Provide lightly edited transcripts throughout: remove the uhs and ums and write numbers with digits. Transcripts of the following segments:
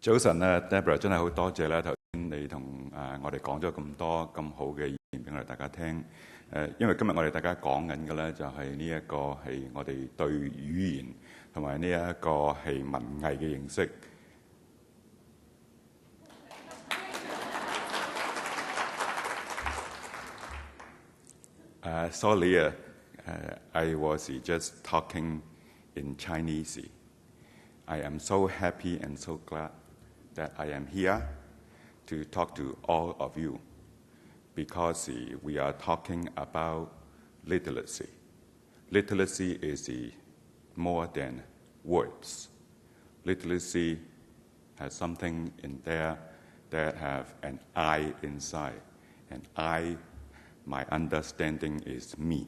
早晨咧 ，Deborah 真係好多謝咧，頭先你同我哋講咗咁多咁好嘅意見俾我哋大家聽。因為今日我哋大家講緊嘅咧，就係呢一個係我哋對語言同埋呢一個係文藝嘅認識。Sorry, I was just talking in Chinese. I am so happy and so glad that I am here to talk to all of you because we are talking about literacy. Literacy is more than words. Literacy has something in there that have an I inside, and my understanding is me.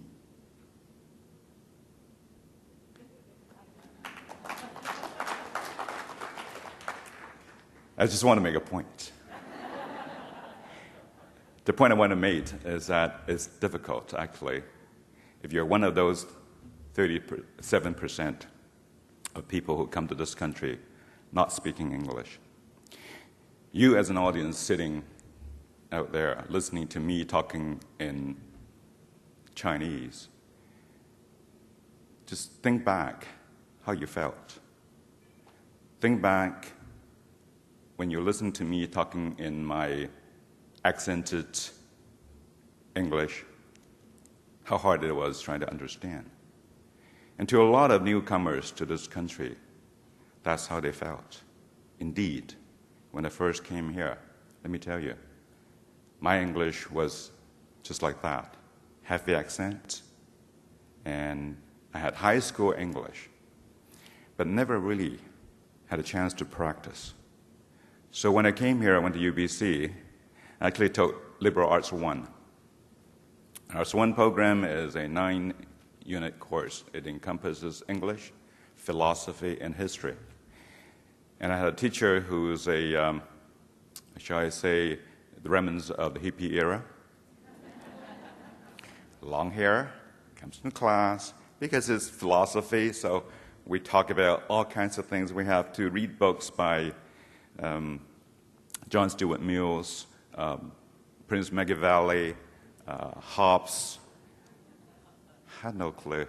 I just want to make a point. The point I want to make is that it's difficult, actually, if you're one of those 37% of people who come to this country not speaking English. You as an audience sitting out there listening to me talking in Chinese, just think back how you felt. Think back when you listen to me talking in my accented English, how hard it was trying to understand. And to a lot of newcomers to this country, that's how they felt. Indeed, when I first came here, let me tell you, my English was just like that, heavy accent, and I had high school English, but never really had a chance to practice. So when I came here, I went to UBC. I actually took Liberal Arts 1. Arts 1 program is a 9-unit course. It encompasses English, philosophy, and history. And I had a teacher who's shall I say, the remnants of the hippie era. Long hair, comes to class, because it's philosophy, so we talk about all kinds of things. We have to read books by John Stuart Mills, Prince Machiavelli, Hobbes. Had no clue.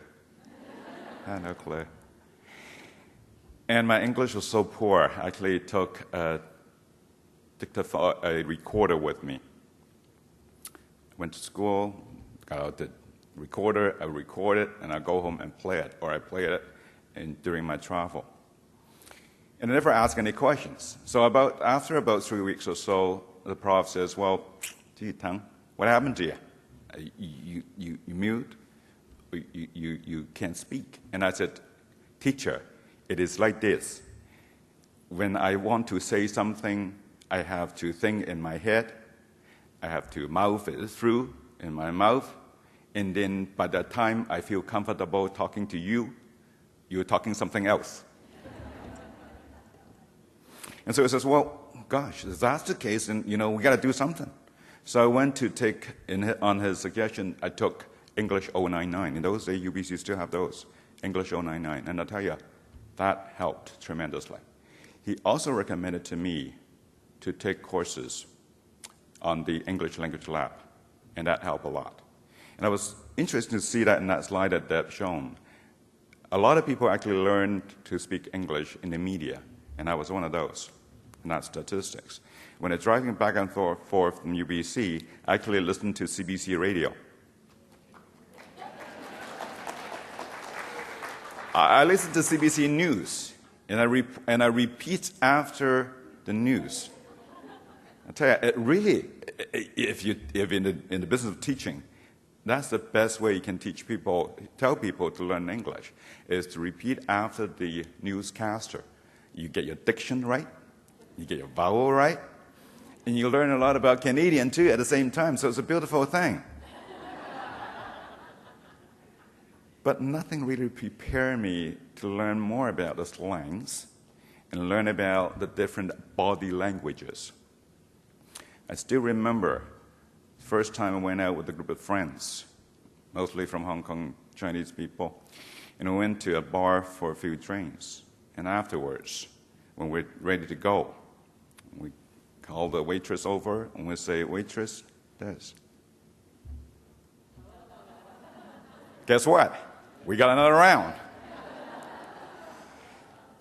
And my English was so poor, I actually took a recorder with me. Went to school, got out the recorder, I record it, and I go home and play it, or I play it during my travel. And I never ask any questions. So after about 3 weeks or so, the prof says, well, gee, Tung, what happened to you? You mute? You can't speak. And I said, teacher, it is like this. When I want to say something, I have to think in my head. I have to mouth it through in my mouth. And then by the time I feel comfortable talking to you, you're talking something else. And so he says, well, gosh, if that's the case, then, we got to do something. So I went to take, on his suggestion, I took English 099. In those days, UBC still have those, English 099. And I'll tell you, that helped tremendously. He also recommended to me to take courses on the English Language Lab, and that helped a lot. And I was interested to see that in that slide that Deb shown. A lot of people actually learned to speak English in the media, and I was one of those, and that's statistics. When I was driving back and forth from UBC, I actually listened to CBC radio. I listened to CBC News, and I repeat after the news. I tell you, it really, if you're in the business of teaching, that's the best way you can tell people to learn English, is to repeat after the newscaster. You get your diction right, you get your vowel right, and you learn a lot about Canadian too at the same time, so it's a beautiful thing. But nothing really prepared me to learn more about the slangs and learn about the different body languages. I still remember the first time I went out with a group of friends, mostly from Hong Kong Chinese people, and we went to a bar for a few drinks. And afterwards, when we're ready to go, call the waitress over, and we say, "Waitress, this." Guess what? We got another round.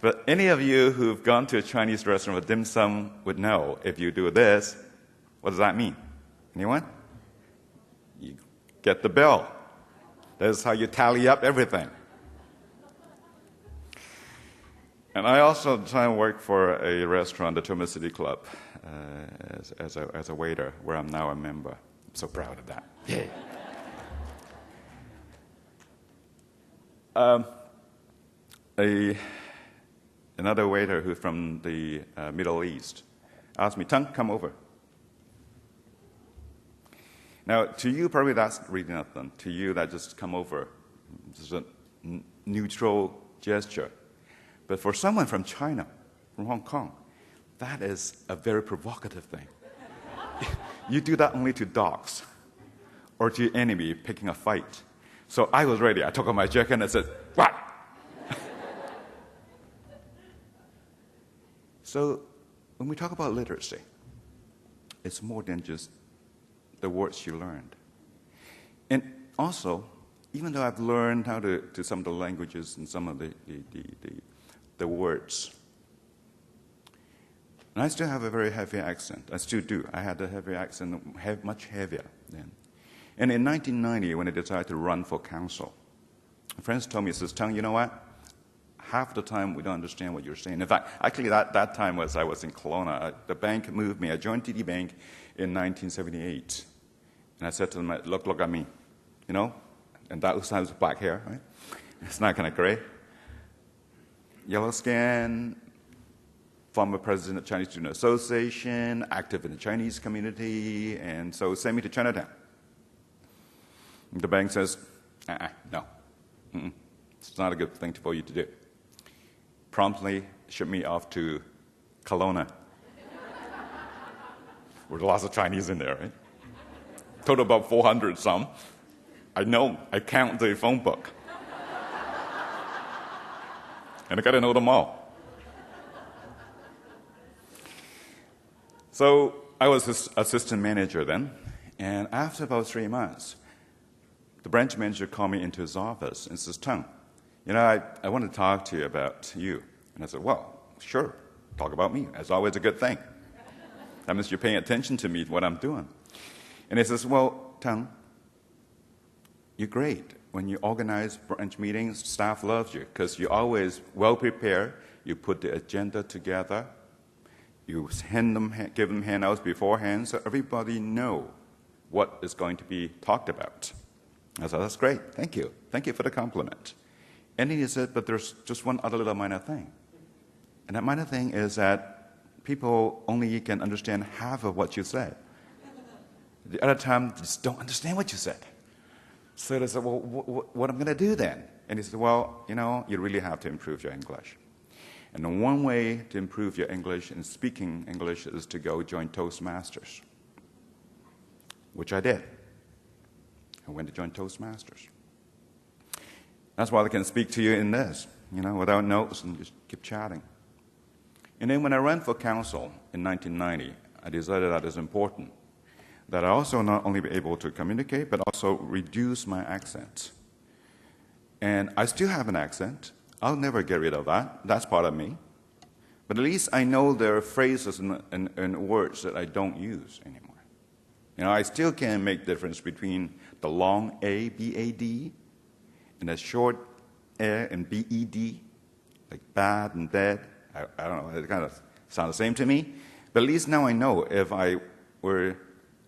But any of you who've gone to a Chinese restaurant with dim sum would know if you do this, what does that mean? Anyone? You get the bill. That's how you tally up everything. And I also at the time worked for a restaurant, the Terminal City Club, as a waiter, where I'm now a member. I'm so proud of that. Yeah. Another waiter who's from the Middle East asked me, "Tung, come over." Now, to you, probably that's really nothing. To you, that just come over. It's a neutral gesture. But for someone from China, from Hong Kong, that is a very provocative thing. You do that only to dogs or to your enemy picking a fight. So I was ready. I took off my jacket and I said, "What?" So when we talk about literacy, it's more than just the words you learned. And also, even though I've learned how to some of the languages and some of the words, and I still have a very heavy accent. I still do. I had a heavy accent, much heavier then. And in 1990, when I decided to run for council, friends told me, says, "Tung, you know what? Half the time we don't understand what you're saying." In fact, actually that time was I was in Kelowna. The bank moved me. I joined TD Bank in 1978. And I said to them, look at me, you know? And that was black hair, right? It's not kind of gray. Yellow skin, former president of Chinese Student Association, active in the Chinese community, and so send me to Chinatown. The bank says, no. It's not a good thing for you to do. Promptly shipped me off to Kelowna. With lots of Chinese in there, right? Total about 400 some. I know, I count the phone book. And I got to know them all. So I was his assistant manager then, and after about 3 months, the branch manager called me into his office and says, "Tung, you know, I want to talk to you about you." And I said, "Well, sure, talk about me. That's always a good thing. That means you're paying attention to me, what I'm doing." And he says, "Well, Tung, you're great. When you organize branch meetings, staff loves you because you're always well prepared. You put the agenda together. You give them handouts beforehand so everybody know what is going to be talked about." I said, "That's great. Thank you. Thank you for the compliment." And he said, "But there's just one other little minor thing. And that minor thing is that people only can understand half of what you say. The other time, they just don't understand what you said." So they said, "Well, what am I going to do then?" And he said, "Well, you know, you really have to improve your English. And the one way to improve your English and speaking English is to go join Toastmasters," which I did. I went to join Toastmasters. That's why I can speak to you in this, you know, without notes and just keep chatting. And then when I ran for council in 1990, I decided that it's important that I also not only be able to communicate, but also reduce my accent. And I still have an accent. I'll never get rid of that. That's part of me. But at least I know there are phrases and words that I don't use anymore. You know, I still can make difference between the long A, B-A-D, and the short A and B-E-D, like bad and dead. I don't know, it kind of sounds the same to me. But at least now I know if I were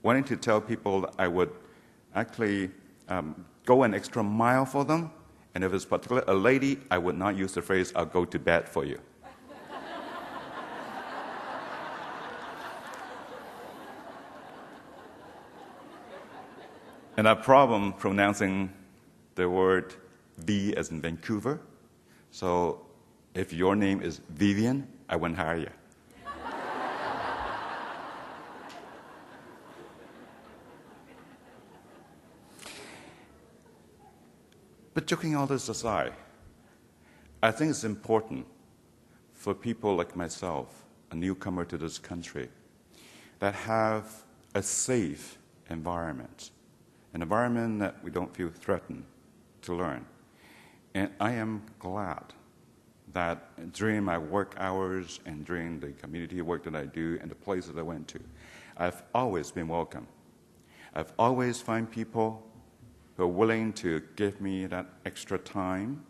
wanting to tell people that I would actually go an extra mile for them, and if it's particularly a lady, I would not use the phrase, "I'll go to bed for you." And I have a problem pronouncing the word V as in Vancouver. So if your name is Vivian, I wouldn't hire you. But joking all this aside, I think it's important for people like myself, a newcomer to this country, that have a safe environment, an environment that we don't feel threatened to learn. And I am glad that during my work hours and during the community work that I do and the places I went to, I've always been welcome. I've always found people who are willing to give me that extra time,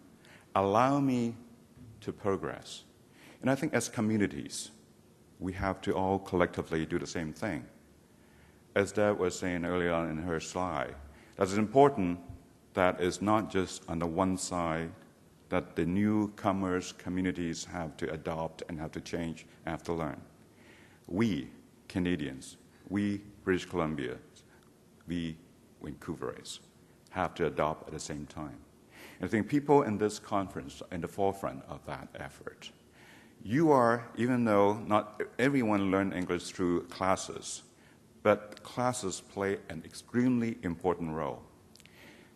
allow me to progress. And I think as communities, we have to all collectively do the same thing. As Deb was saying earlier on in her slide, that it's important that it's not just on the one side that the newcomers communities have to adopt and have to change and have to learn. We, Canadians, we, British Columbians, we, Vancouverites, have to adopt at the same time. And I think people in this conference are in the forefront of that effort. You are, even though not everyone learns English through classes, but classes play an extremely important role.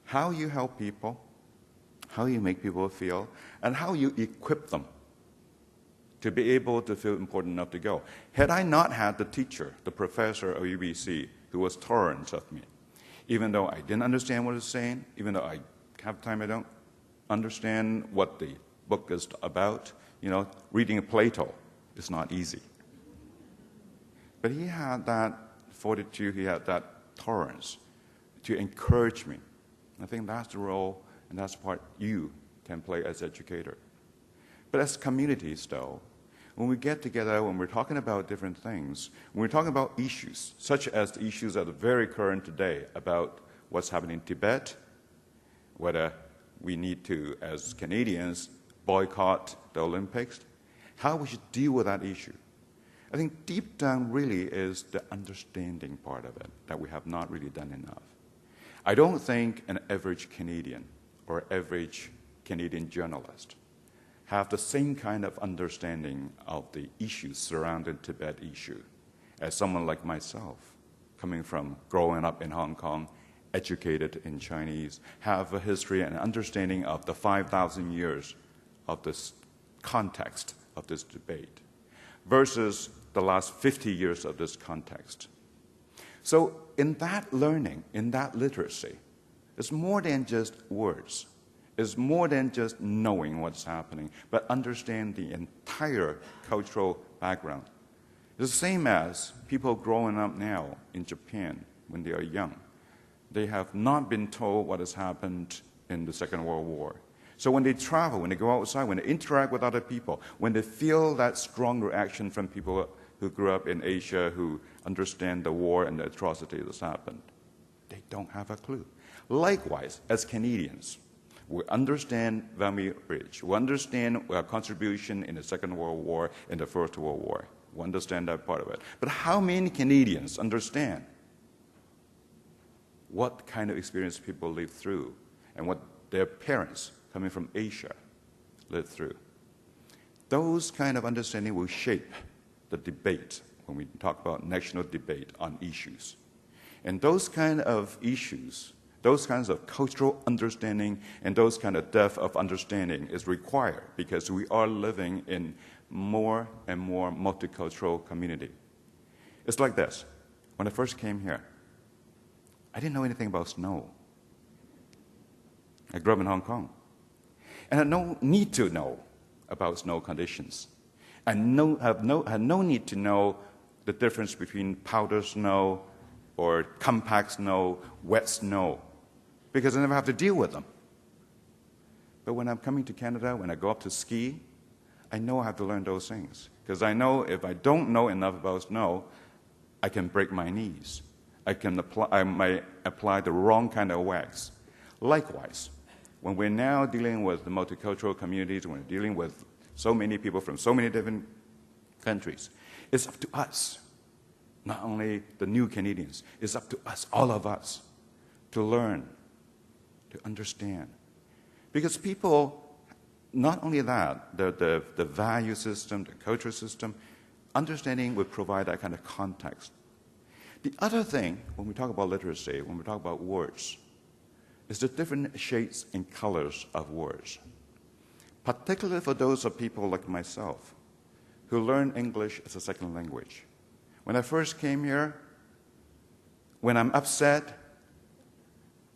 How you help people, how you make people feel, and how you equip them to be able to feel important enough to go. Had I not had the teacher, the professor of UBC, who was tolerant of me, even though I didn't understand what he was saying, even though I have time I don't understand what the book is about, reading Plato is not easy. But he had that fortitude, he had that tolerance to encourage me. I think that's the role and that's the part you can play as educator. But as communities, though, when we get together, when we're talking about different things, when we're talking about issues, such as the issues that are very current today about what's happening in Tibet, whether we need to, as Canadians, boycott the Olympics, how we should deal with that issue. I think deep down really is the understanding part of it that we have not really done enough. I don't think an average Canadian or average Canadian journalist have the same kind of understanding of the issues surrounding the Tibet issue as someone like myself, coming from growing up in Hong Kong, educated in Chinese, have a history and understanding of the 5,000 years of this context of this debate versus the last 50 years of this context. So in that learning, in that literacy, it's more than just words. It's more than just knowing what's happening, but understand the entire cultural background. It's the same as people growing up now in Japan when they are young. They have not been told what has happened in the Second World War. So when they travel, when they go outside, when they interact with other people, when they feel that strong reaction from people who grew up in Asia, who understand the war and the atrocity that's happened, they don't have a clue. Likewise, as Canadians, we understand Vimy Ridge. We understand our contribution in the Second World War and the First World War. We understand that part of it. But how many Canadians understand what kind of experience people live through and what their parents coming from Asia lived through? Those kind of understanding will shape the debate when we talk about national debate on issues. And those kind of issues, those kinds of cultural understanding and those kind of depth of understanding is required because we are living in more and more multicultural community. It's like this. When I first came here, I didn't know anything about snow. I grew up in Hong Kong. And I had no need to know about snow conditions. I had no need to know the difference between powder snow or compact snow, wet snow, because I never have to deal with them. But when I'm coming to Canada, when I go up to ski, I know I have to learn those things. Because I know if I don't know enough about snow, I can break my knees. I might apply the wrong kind of wax. Likewise, when we're now dealing with the multicultural communities, when we're dealing with so many people from so many different countries, it's up to us, not only the new Canadians, it's up to us, all of us, to learn, to understand. Because people, not only that, the value system, the culture system, understanding would provide that kind of context. The other thing, when we talk about literacy, when we talk about words, is the different shades and colors of words. Particularly for those of people like myself who learn English as a second language. When I first came here, when I'm upset,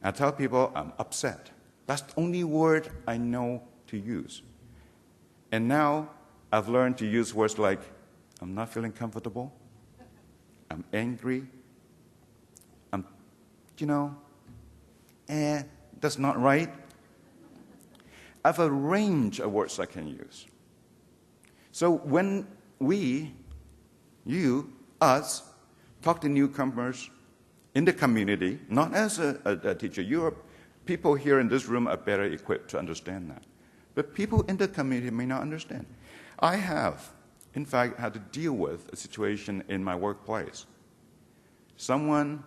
I tell people I'm upset. That's the only word I know to use. And now I've learned to use words like, I'm not feeling comfortable, I'm angry, that's not right. I have a range of words I can use. So when we, you, us, talk to newcomers in the community, not as a teacher, people here in this room are better equipped to understand that. But people in the community may not understand. I have, in fact, had to deal with a situation in my workplace. Someone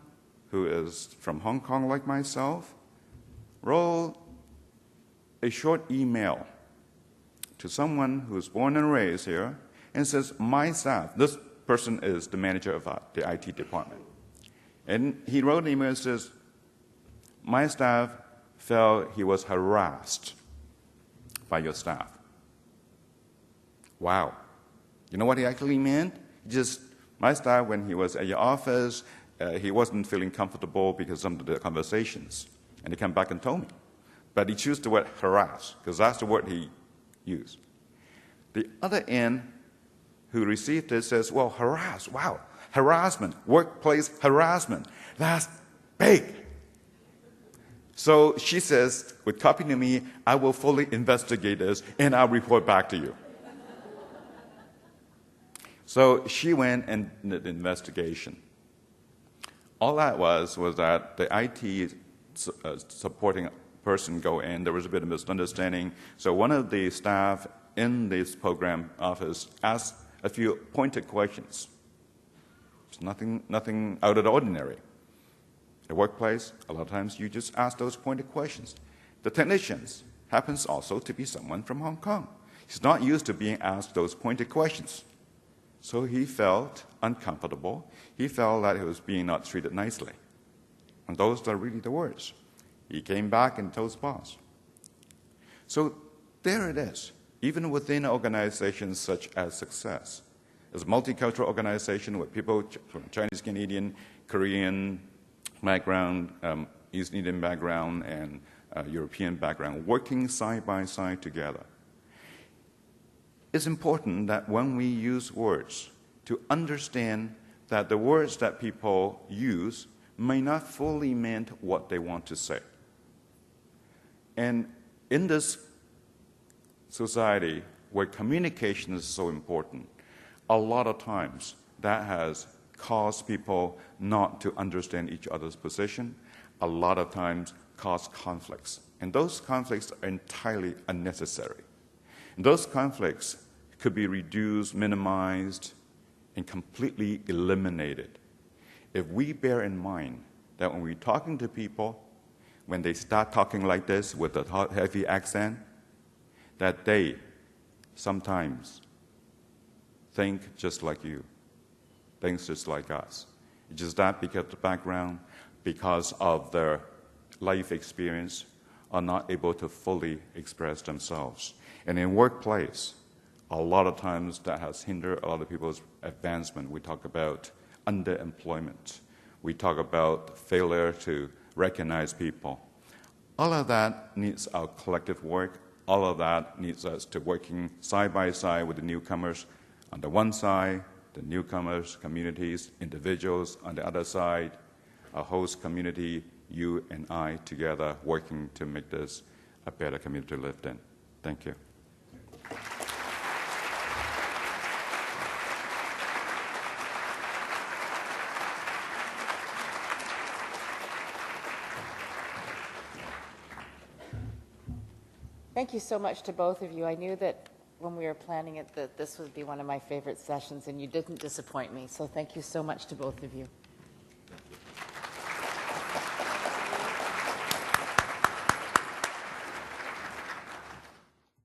who is from Hong Kong like myself wrote a short email to someone who's born and raised here and says, my staff, this person is the manager of the IT department. And he wrote an email and says, my staff felt he was harassed by your staff. Wow. You know what he actually meant? Just, my staff, when he was at your office, he wasn't feeling comfortable because of the conversations. And he came back and told me. But he chose the word harass, because that's the word he used. The other end who received it says, well, harass, wow, harassment, workplace harassment, that's big. So she says, with copy to me, I will fully investigate this and I'll report back to you. So she went and did the investigation. All that was that the IT supporting person go in, there was a bit of misunderstanding. So one of the staff in this program office asked a few pointed questions. It's nothing out of the ordinary. At workplace, a lot of times you just ask those pointed questions. The technicians happens also to be someone from Hong Kong. He's not used to being asked those pointed questions. So he felt uncomfortable. He felt that he was being not treated nicely. And those are really the words. He came back and told his boss. So there it is. Even within organizations such as Success, as a multicultural organization with people from Chinese, Canadian, Korean background, East Indian background, and European background, working side by side together. It's important that when we use words, to understand that the words that people use may not fully mean what they want to say. And in this society where communication is so important, a lot of times that has caused people not to understand each other's position, a lot of times cause conflicts. And those conflicts are entirely unnecessary. And those conflicts could be reduced, minimized, and completely eliminated if we bear in mind that when we're talking to people, when they start talking like this with a heavy accent, that they sometimes think just like you, think just like us. It's just that because of the background, because of their life experience, are not able to fully express themselves. And in workplace, a lot of times that has hindered a lot of people's advancement. We talk about underemployment. We talk about failure to recognize people. All of that needs our collective work. All of that needs us to working side by side with the newcomers. On the one side, the newcomers, communities, individuals. On the other side, a host community, you and I together working to make this a better community to live in. Thank you. Thank you so much to both of you. I knew that when we were planning it that this would be one of my favorite sessions, and you didn't disappoint me. So thank you so much to both of you.